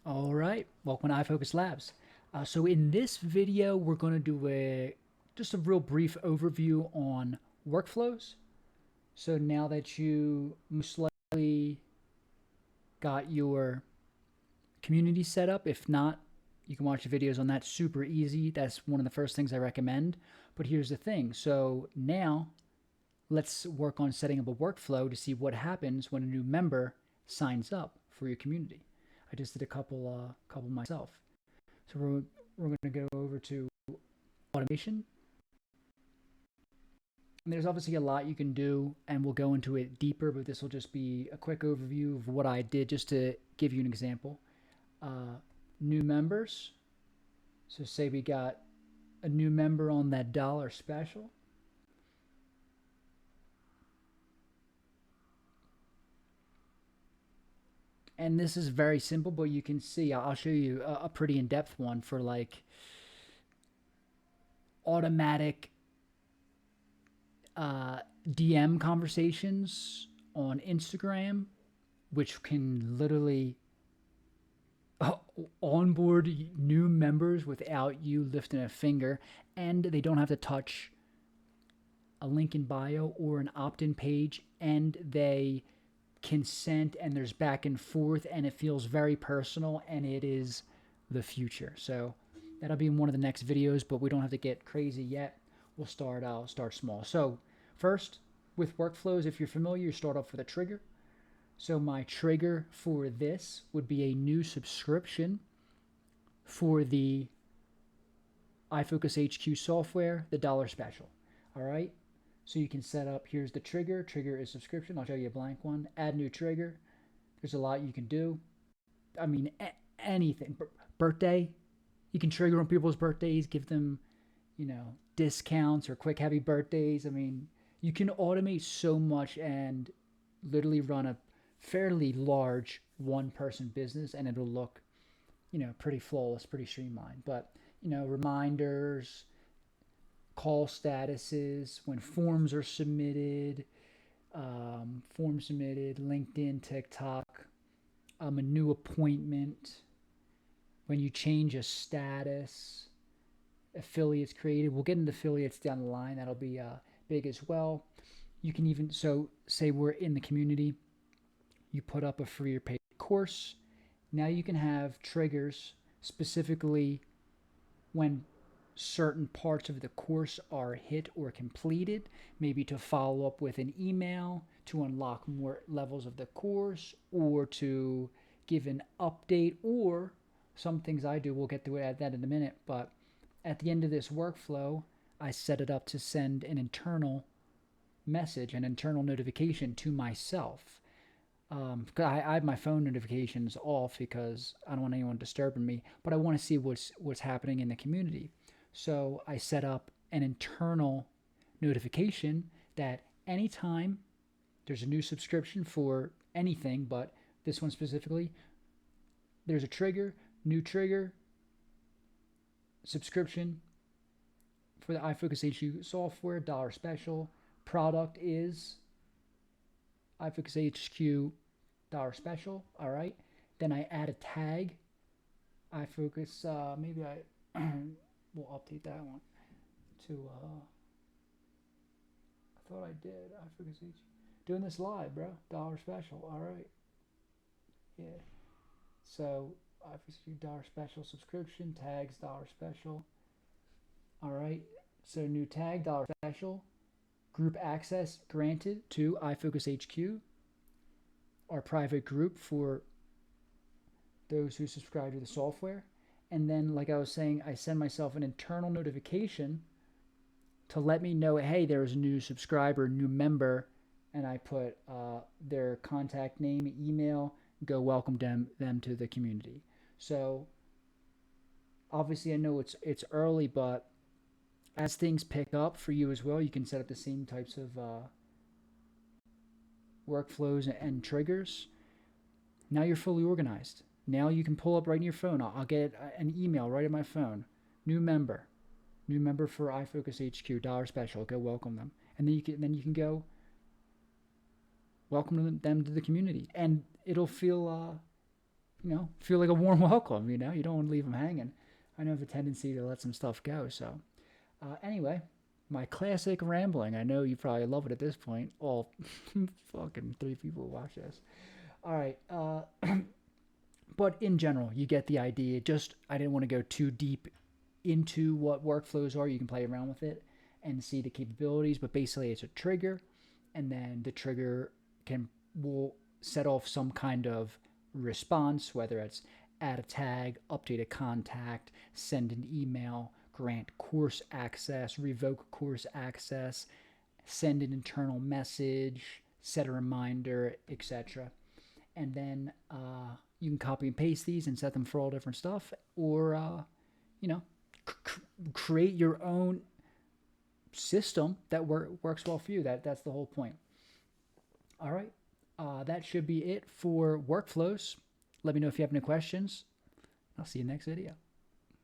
All right, welcome to iFocus Labs. So in this video, we're going to do just a real brief overview on workflows. So now that you most likely got your community set up, if not, you can watch the videos on that. Super easy. That's one of the first things I recommend. But here's the thing. So now let's work on setting up a workflow to see what happens when a new member signs up for your community. I just did a couple myself. So we're going to go over to automation. And there's obviously a lot you can do, and we'll go into it deeper, but this will just be a quick overview of what I did just to give you an example. New members. So say we got a new member on that dollar special. And this is very simple, but you can see, I'll show you a pretty in-depth one for like automatic DM conversations on Instagram, which can literally onboard new members without you lifting a finger, and they don't have to touch a link in bio or an opt-in page, and they consent, and there's back and forth, and it feels very personal, and it is the future. So that'll be in one of the next videos, but we don't have to get crazy yet. I'll start small. So first, with workflows, if you're familiar, you start off with a trigger. So my trigger for this would be a new subscription for the iFocusHQ software, the dollar special. All right. So you can set up, here's the trigger. Trigger is subscription. I'll show you a blank one. Add new trigger. There's a lot you can do. I mean, anything. Birthday. You can trigger on people's birthdays, give them, discounts or quick happy birthdays. I mean, you can automate so much and literally run a fairly large one-person business, and it'll look, pretty flawless, pretty streamlined. But, reminders, call statuses, when forms are submitted, LinkedIn, TikTok, a new appointment, when you change a status, affiliates created. We'll get into affiliates down the line. That'll be big as well. You can even, so say we're in the community, you put up a free or paid course. Now you can have triggers specifically when certain parts of the course are hit or completed, maybe to follow up with an email to unlock more levels of the course, or to give an update, or some things I do, we'll get to that in a minute, but at the end of this workflow, I set it up to send an internal message, an internal notification to myself. I have my phone notifications off because I don't want anyone disturbing me, but I want to see what's happening in the community. So I set up an internal notification that anytime there's a new subscription for anything, but this one specifically, there's a trigger, new trigger, subscription for the iFocusHQ software, dollar special. Product is iFocusHQ dollar special. All right. Then I add a tag. iFocus, maybe I will update that one to, I thought I did. iFocusHQ. Doing this live, bro. Dollar special. All right. Yeah. So iFocusHQ dollar special subscription, tags, dollar special. All right. So new tag, dollar special. Group access granted to iFocusHQ, our private group for those who subscribe to the software. And then, like I was saying, I send myself an internal notification to let me know, hey, there's a new subscriber, new member, and I put their contact name, email, go welcome them to the community. So obviously I know it's early, but as things pick up for you as well, you can set up the same types of workflows and triggers. Now you're fully organized. Now you can pull up right in your phone. I'll get an email right in my phone. New member for iFocusHQ dollar special. Go welcome them, and then you can go welcome them to the community, and it'll feel feel like a warm welcome. You don't want to leave them hanging. I know I have a tendency to let some stuff go. So, anyway, my classic rambling. I know you probably love it at this point. All fucking 3 people watch this. All right. But in general, you get the idea. Just, I didn't want to go too deep into what workflows are. You can play around with it and see the capabilities, but basically it's a trigger, and then the trigger will set off some kind of response, whether it's add a tag, update a contact, send an email, grant course access, revoke course access, send an internal message, set a reminder, etc. And then you can copy and paste these and set them for all different stuff, or you know, create your own system that works well for you. That's the whole point. All right, that should be it for workflows. Let me know if you have any questions. I'll see you next video.